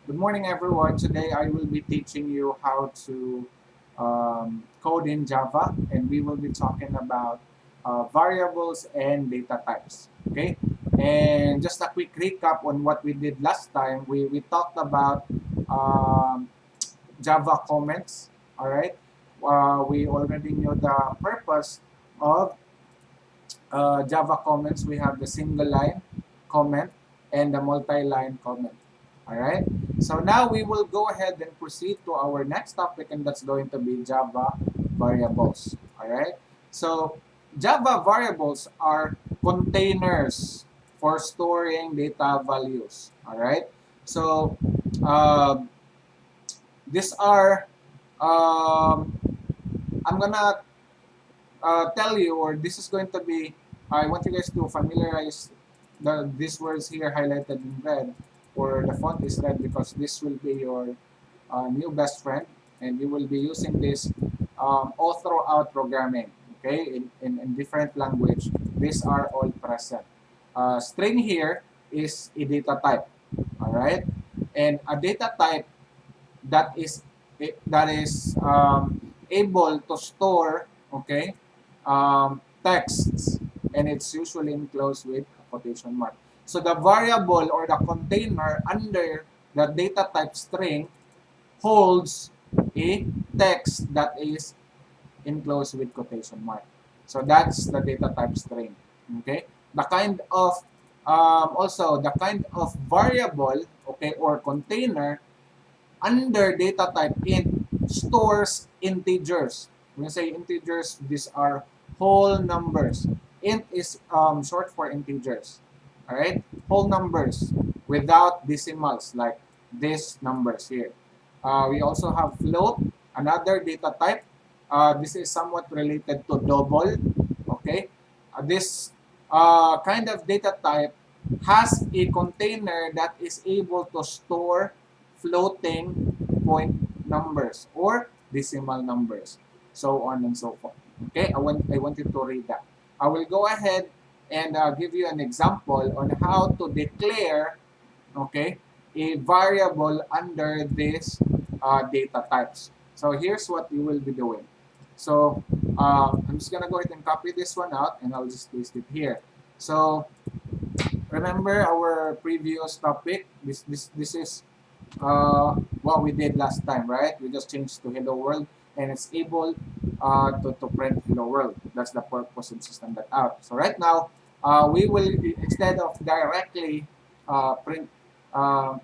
Good morning, everyone. Today I will be teaching you how to code in Java, and we will be talking about variables and data types. Okay, and just a quick recap on what we did last time. We talked about um, Java comments. All right, we already knew the purpose of Java comments. We have the single line comment and the multi-line comment. All right. So now we will go ahead and proceed to our next topic, and that's going to be Java variables. All right. So Java variables are containers for storing data values. All right. So uh, these are I'm gonna tell you, or this is going to be, I want you guys to familiarize these words here highlighted in red, or the font is red because this will be your new best friend, and you will be using this all throughout programming, okay, in different language. These are all present. String here is a data type, all right, and a data type that is able to store, okay, texts, and it's usually enclosed with a quotation mark. So the variable or the container under the data type string holds a text that is enclosed with quotation mark. So that's the data type string. Okay, the kind of also the kind of variable, okay, or container under data type int stores integers. When you say integers, these are whole numbers. Int is short for integers. All right, whole numbers without decimals like these numbers here. We also have float, another data type. This is somewhat related to double. Okay, this kind of data type has a container that is able to store floating point numbers or decimal numbers, so on and so forth. Okay, I want you to read that. I will go ahead and give you an example on how to declare, okay, a variable under this data types. So here's what you will be doing. So I'm just gonna go ahead and copy this one out, and I'll just paste it here. So remember our previous topic. This is what we did last time, right? We just changed to hello world, and it's able to print hello world. That's the purpose of system that out. So right now, we will, instead of directly print uh,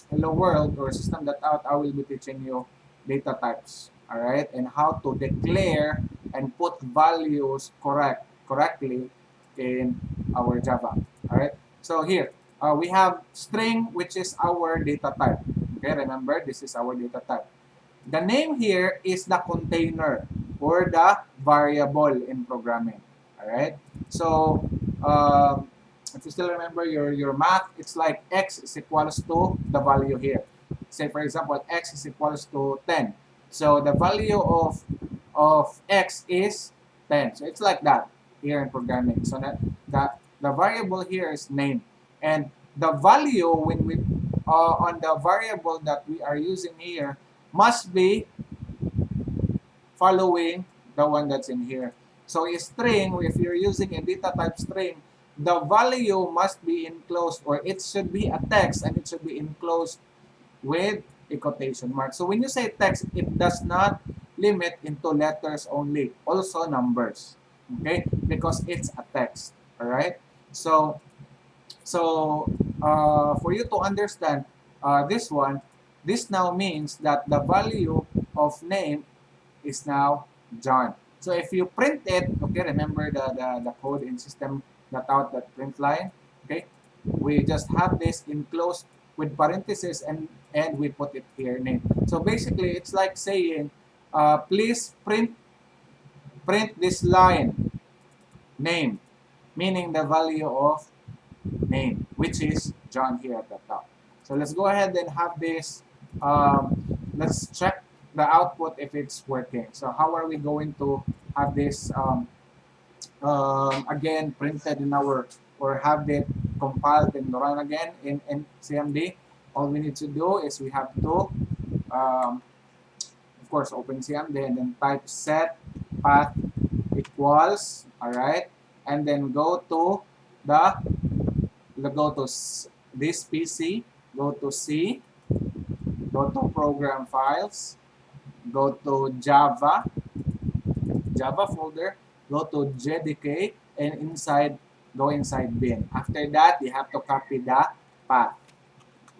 hello world or system that out, I will be teaching you data types, all right, and how to declare and put values correctly in our Java, all right. So here, we have string, which is our data type. Okay, remember, this is our data type. The name here is the container or the variable in programming. All right. So if you still remember your math, it's like x is equals to the value here. Say for example, x is equals to 10. So the value of x is 10. So it's like that here in programming. So that the variable here is name, and the value when we on the variable that we are using here must be following the one that's in here. So a string, if you're using a data type string, the value must be enclosed, or it should be a text, and it should be enclosed with a quotation mark. So when you say text, it does not limit into letters only, also numbers, okay? Because it's a text, all right? So for you to understand this one, this now means that the value of name is now John. So if you print it, okay, remember the code in system that out that print line, okay? We just have this enclosed with parentheses, and we put it here name. So basically, it's like saying, please print this line name, meaning the value of name, which is John here at the top. So let's go ahead and have this. Let's check the output if it's working. So how are we going to have this again printed in our, or have it compiled and run again in CMD? all we need to do is we have to, um, of course, open CMD and then type set path equals, all right, and then the go to this PC, go to C, go to program files, go to Java folder, go to JDK, and go inside bin. After that, you have to copy the path.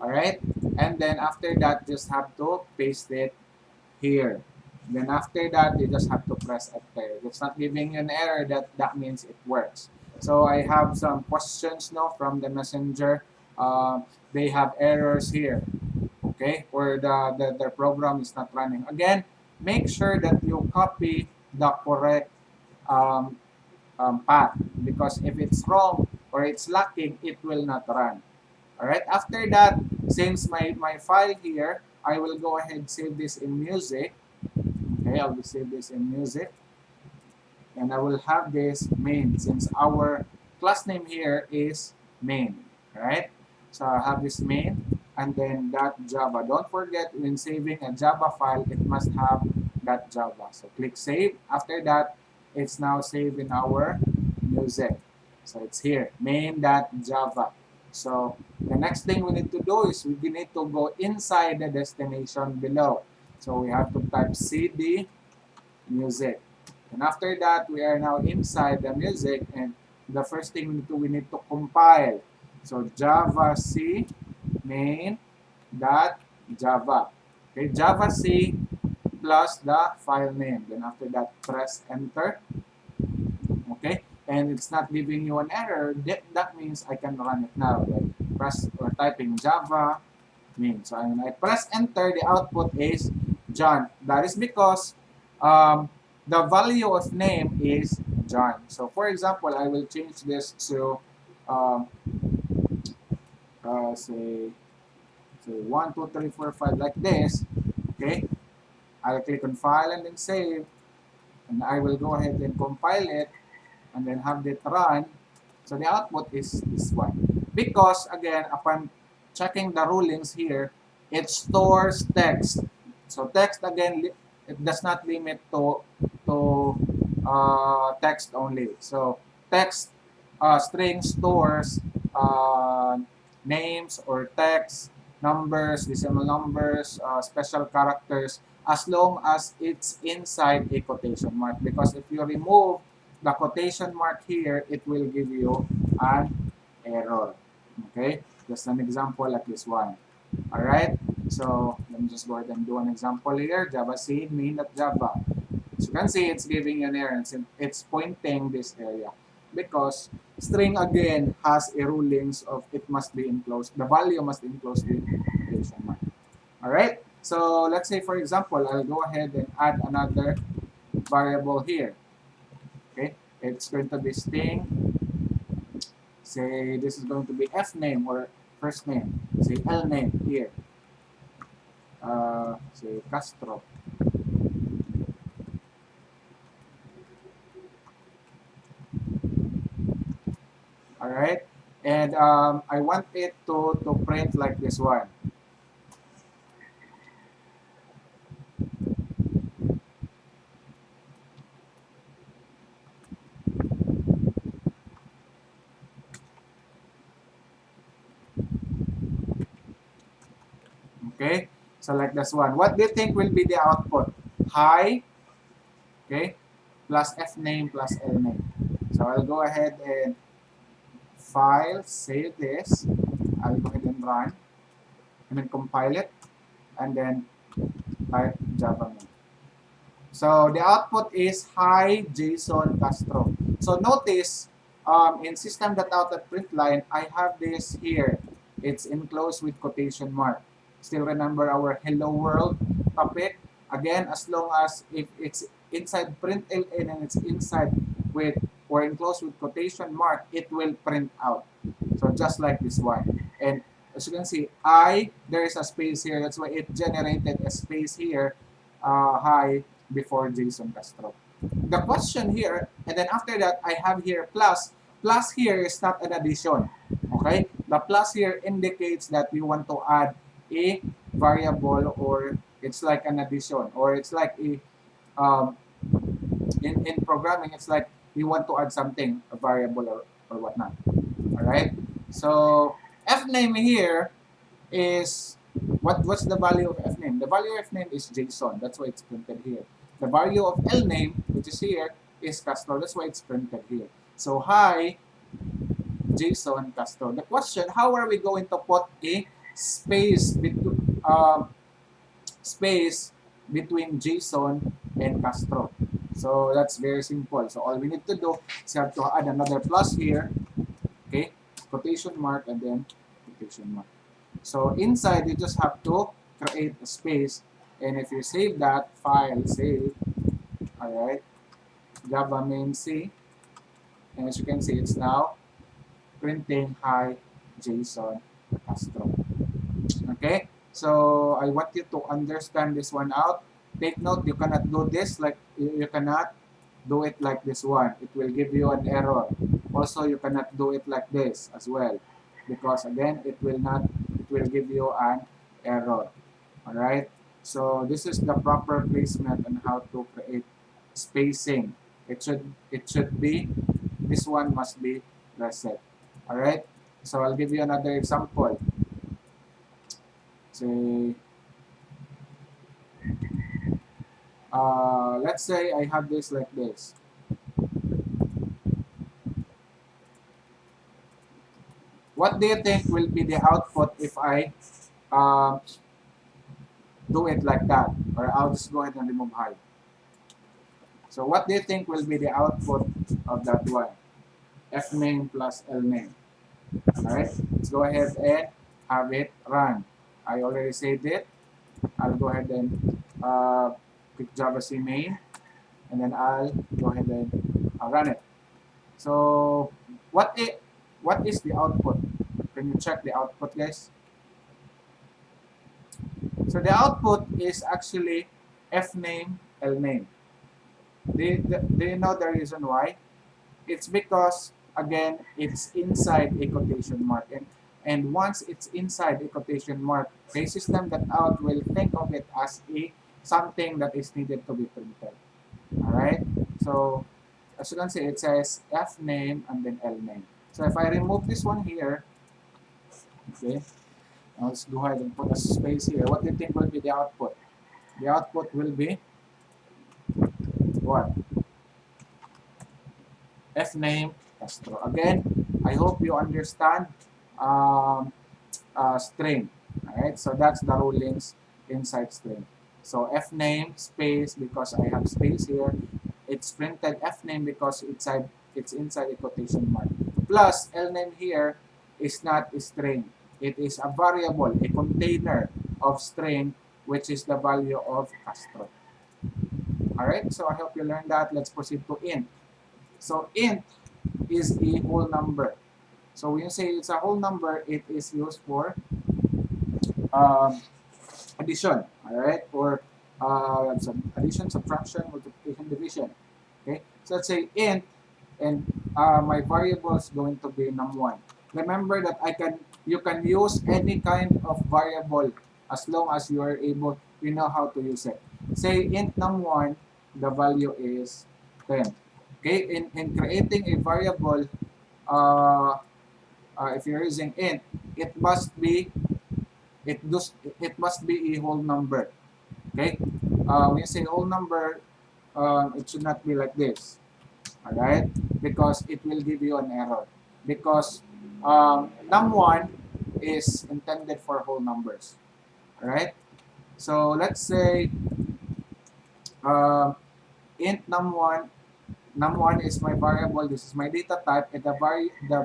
All right, and then after that, just have to paste it here. Then after that, you just have to press enter. If it's not giving you an error, that means it works. So I have some questions now from the messenger. They have errors here, okay, or the program is not running. Again, make sure that you copy the correct um, path, because if it's wrong or it's lacking, it will not run. All right. After that, since my file here, I will go ahead and save this in music. Okay, I'll save this in music, and I will have this main, since our class name here is main. All right. So I have this main, and then .java. Don't forget, when saving a Java file, it must have .java. So click save. After that, it's now saved in our music. So it's here, main.java. So the next thing we need to do is we need to go inside the destination below. So we have to type cd music. And after that, we are now inside the music, and the first thing we need to compile. So java c main dot java. Okay, java c plus the file name. Then after that, press enter. Okay, and it's not giving you an error. That means I can run it now. Like press or typing java main. So when I press enter, the output is John. That is because the value of name is John. So for example, I will change this to um, say 1, 2, 3, 4, 5 like this. Okay, I'll click on file and then save, and I will go ahead and compile it and then have it run. So the output is this one. Because again, upon checking the rulings here, it stores text. So text again, it does not limit to text only. So text string stores names or text, numbers, decimal numbers, special characters, as long as it's inside a quotation mark. Because if you remove the quotation mark here, it will give you an error. Okay, just an example like this one. All right, so let me just go ahead and do an example here. Java C main.java. As you can see, it's giving you an error. It's pointing this area because string again has a rulings of it must be enclosed. The value must be enclosed with quotation mark. All right. So let's say, for example, I'll go ahead and add another variable here. Okay, it's going to be string. Say this is going to be F name or first name. Say L name here. Say Castro. All right, and I want it to print like this one. Okay, so like this one. What do you think will be the output? Hi, okay, plus F name plus L name. So I'll go ahead and file, save this. I'll go ahead and run, and then compile it, and then type Java main. So the output is hi Jason Castro. So notice in system.out.println, I have this here. It's enclosed with quotation mark. Still remember our hello world topic? Again, as long as if it's inside println and it's inside with or enclosed with quotation mark, it will print out. So just like this one. And as you can see, there is a space here. That's why it generated a space here. Hi before Jason Castro. The question here, and then after that, I have here plus. Plus here is not an addition. Okay? The plus here indicates that we want to add a variable, or it's like an addition, or it's like a in programming, it's like we want to add something, a variable or whatnot. All right. So f name here is what's the value of f name? The value of f name is JSON. That's why it's printed here. The value of l name, which is here, is Castro. That's why it's printed here. So hi JSON Castro. The question: how are we going to put a space between JSON and Castro? So that's very simple. So all we need to do is have to add another plus here, okay, quotation mark and then quotation mark. So inside you just have to create a space, and if you save that file, save, all right, Java main C, and as you can see, it's now printing hi JSON Castro. Okay, so I want you to understand this one out. Take note, you cannot do this like you cannot do it like this one. It will give you an error. Also, you cannot do it like this as well, because again, it will give you an error. All right. So this is the proper placement on how to create spacing. It should be, this one must be reset. All right. So I'll give you another example. Say, let's say I have this like this. What do you think will be the output if I uh, do it like that? Or I'll just go ahead and remove hide. So what do you think will be the output of that one? F name plus L name. Alright, let's go ahead and have it run. I already said it. I'll go ahead and click Java C main, and then I'll go ahead and run it. So what is the output? Can you check the output, guys? So the output is actually F name, L name. Do you know the reason why? It's because, again, it's inside a quotation mark. And once it's inside a quotation mark, the system that out will think of it as something that is needed to be printed. Alright? So, as you can see, it says F name and then L name. So if I remove this one here, okay, let's go ahead and put a space here. What do you think will be the output? The output will be what? F name Castro. Again, I hope you understand string. Alright, so that's the rulings inside string. So F name space, because I have space here. It's printed F name because it's inside a quotation mark. Plus L name here is not a string. It is a variable, a container of string, which is the value of Castro. Alright, so I hope you learned that. Let's proceed to int. So int is a whole number. So when you say it's a whole number, it is used for addition, all right, or addition, subtraction, multiplication, division. Okay, so let's say int, and my variable is going to be num1. Remember that you can use any kind of variable as long as you are able, you know how to use it. Say int num1, the value is 10. Okay, in creating a variable, if you're using int, it must be a whole number. Okay, when you say whole number, it should not be like this. All right, because it will give you an error. Because num1 is intended for whole numbers. All right, so let's say int num1. Num1 is my variable, this is my data type, and the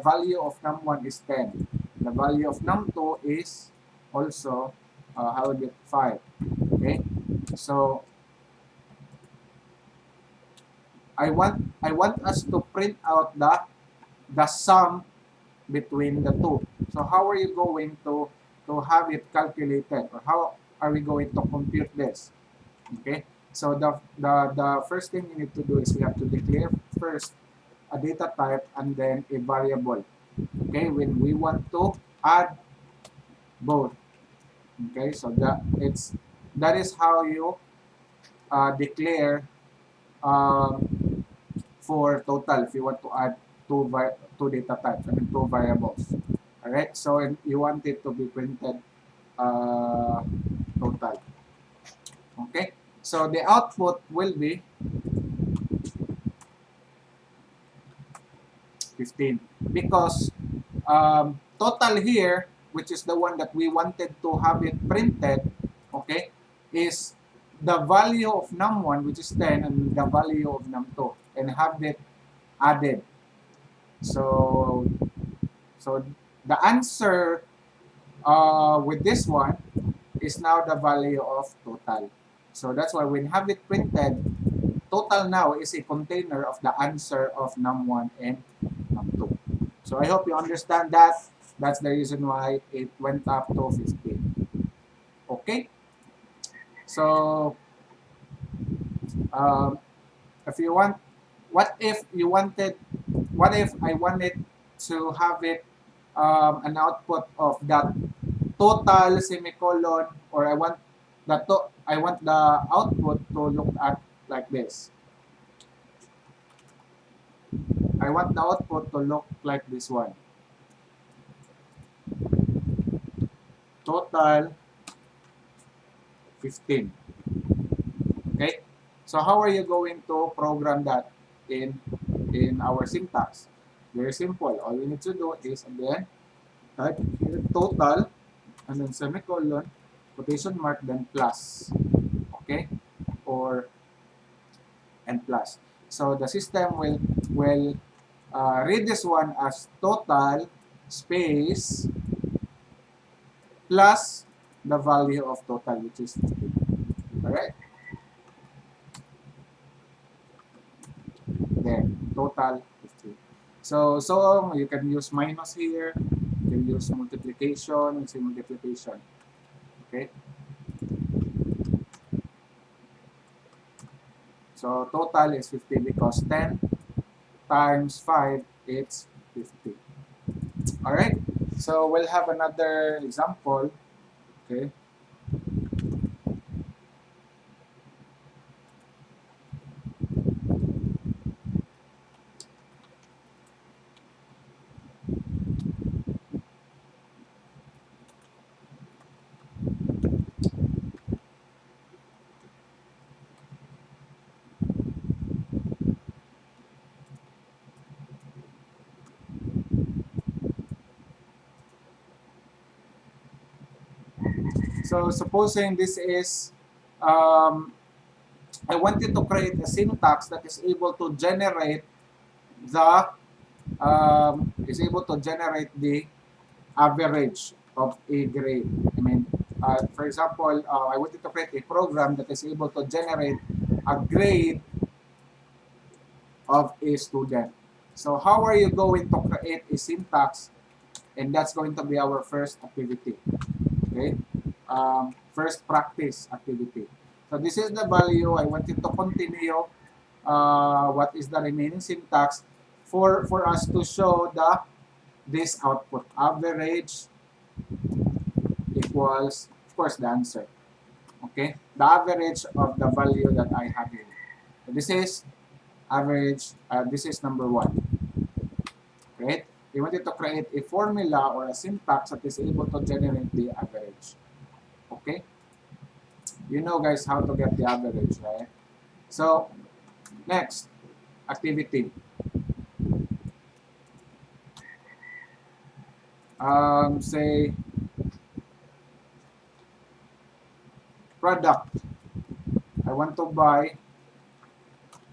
value of num1 is 10. The value of num2 is also, how would it, 5. Okay, so I want us to print out the sum between the two. So how are you going to have it calculated, or how are we going to compute this? Okay, so the first thing you need to do is we have to declare first a data type and then a variable. Okay, when we want to add both. Okay, so that is how you declare um, for total if you want to add two data types, I mean two variables. All right, so you want it to be printed total. Okay, so the output will be 15 because total here, which is the one that we wanted to have it printed, okay, is the value of num1, which is 10, and the value of num2, and have it added. So, so the answer with this one is now the value of total. So that's why when have it printed, total now is a container of the answer of num1 and num2. So I hope you understand that. That's the reason why it went up to 15. Okay? So, um, if you want, what if I wanted to have it an output of that total semicolon, or I want the output to look at like this. I want the output to look like this one. Total 15. Okay? So how are you going to program that in our syntax? Very simple. All we need to do is again type here total and then semicolon, quotation mark, then plus. Okay? Or and plus. So the system will read this one as total space plus the value of total, which is 15. Alright? There, total 15. So you can use minus here, you can use multiplication, and say multiplication. Okay? So total is 50 because 10 times 5 it's 50. Alright? So we'll have another example. Okay? So supposing this is, I wanted to create a syntax that is able to generate the average of a grade. I mean, for example, I wanted to create a program that is able to generate a grade of a student. So how are you going to create a syntax? And that's going to be our first activity. Okay? First practice activity. So this is the value. I want you to continue what is the remaining syntax for us to show this output. Average equals, of course, the answer. Okay? The average of the value that I have here. So this is average, this is number 1. Right? We wanted to create a formula or a syntax that is able to generate the average. Okay? You know, guys, how to get the average, right? So, next, activity. Say, product. I want to buy,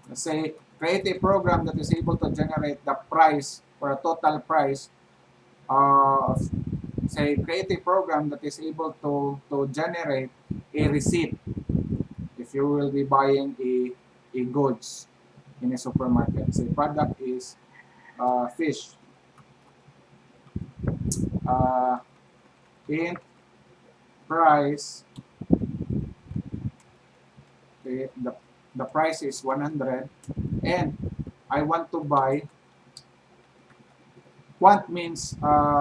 let's say, create a program that is able to generate the price or a total price of, say, create a program that is able to generate a receipt if you will be buying a goods in a supermarket. Say, product is fish. In price, the price is 100 and I want to buy Quant means,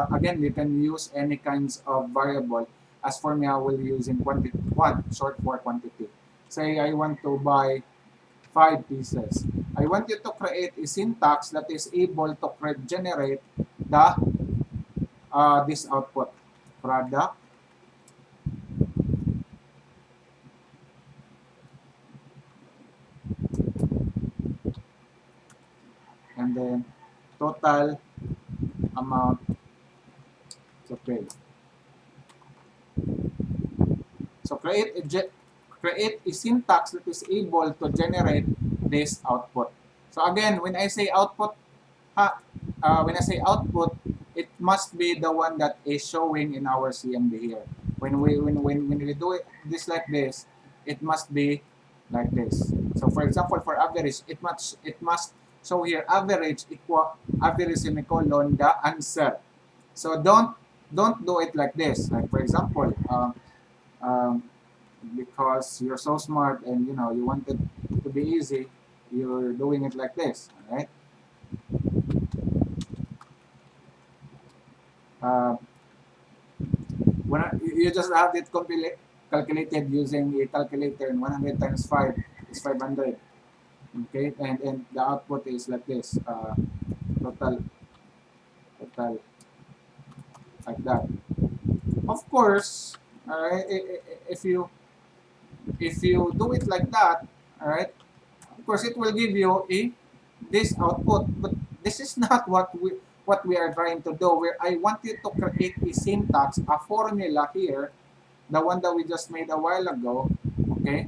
again, you can use any kinds of variable. As for me, I will use in quantity, quant, short for quantity. Say I want to buy 5 pieces. I want you to create a syntax that is able to generate the this output. Product, and then total amount to pay. So create a syntax that is able to generate this output. So again, when I say output, when I say output, it must be the one that is showing in our CMD here. When we do it this like this, it must be like this. So for example, for average, it must show here average equal average semicolon the answer. So don't do it like this. Like for example, um, because you're so smart and you want it to be easy, you're doing it like this. All right. Uh, you just have it calculated using a calculator, and 100 times 5 is 500. Okay, and the output is like this. Total total like that. Of course, all right. If you do it like that, all right. Of course, it will give you a this output, but this is not what we are trying to do. Where I want you to create a syntax, a formula here, the one that we just made a while ago. Okay,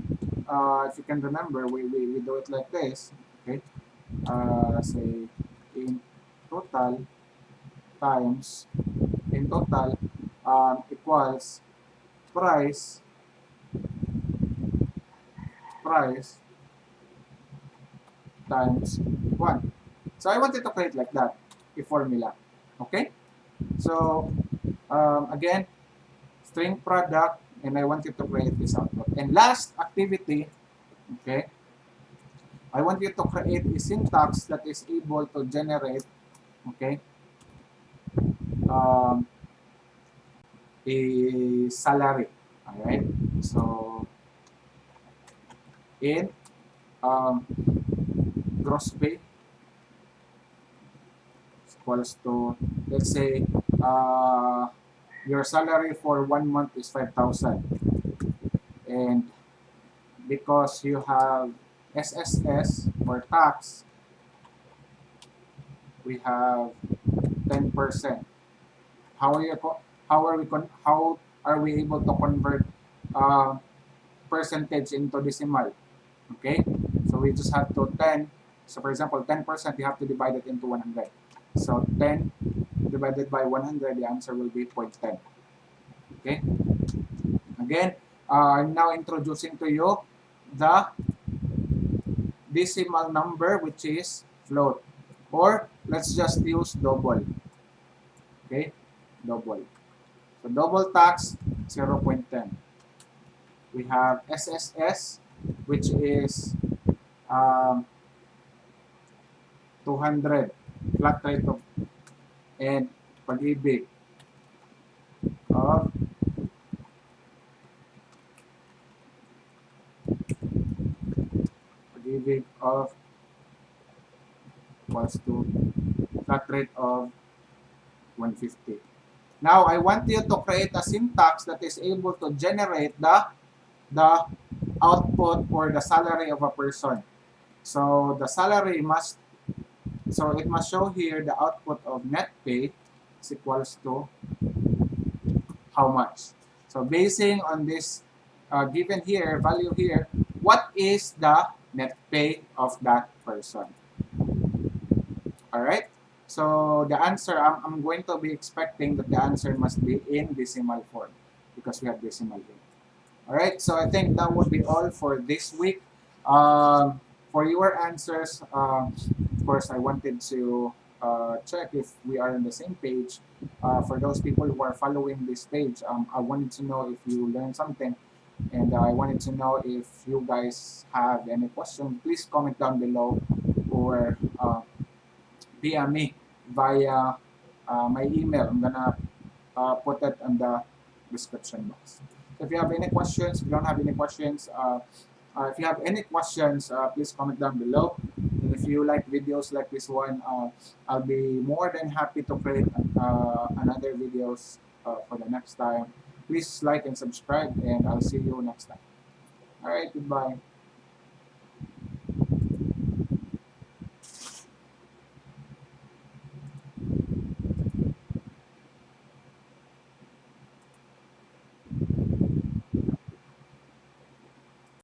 if you can remember, we do it like this. Okay, say in total times in total equals price price times 1. So I wanted to create like that, a formula. Okay? So, again, string product, and I wanted to create this output. And last activity, okay, I want you to create a syntax that is able to generate, okay, um, a salary. All right? So, in um, gross pay equals to, let's say, your salary for 1 month is 5,000, and because you have SSS or tax, we have 10%. How are you how are we able to convert uh, percentage into decimal? Okay, so we just have to 10. So for example, 10%, you have to divide it into 100. So 10 divided by 100, the answer will be 0.10. Okay, again, I'm now introducing to you the decimal number, which is float, or let's just use double. Okay, double. So double tax 0.10. We have SSS, which is um, 200 flat rate of, and pag-ibig of pag-ibig of equals to flat rate of 150. Now I want you to create a syntax that is able to generate the output or the salary of a person. So the salary must, so it must show here the output of net pay is equals to how much. So basing on this given here, value here, what is the net pay of that person? All right. So the answer, I'm going to be expecting that the answer must be in decimal form because we have decimal here. All right, so I think that would be all for this week. For your answers, of course, I wanted to check if we are on the same page. For those people who are following this page, I wanted to know if you learned something, and I wanted to know if you guys have any questions. Please comment down below or via me via my email. I'm gonna put it in the description box. So if you have any questions, if you don't have any questions, if you have any questions, please comment down below. And if you like videos like this one, I'll be more than happy to create another videos for the next time. Please like and subscribe, and I'll see you next time. All right, goodbye.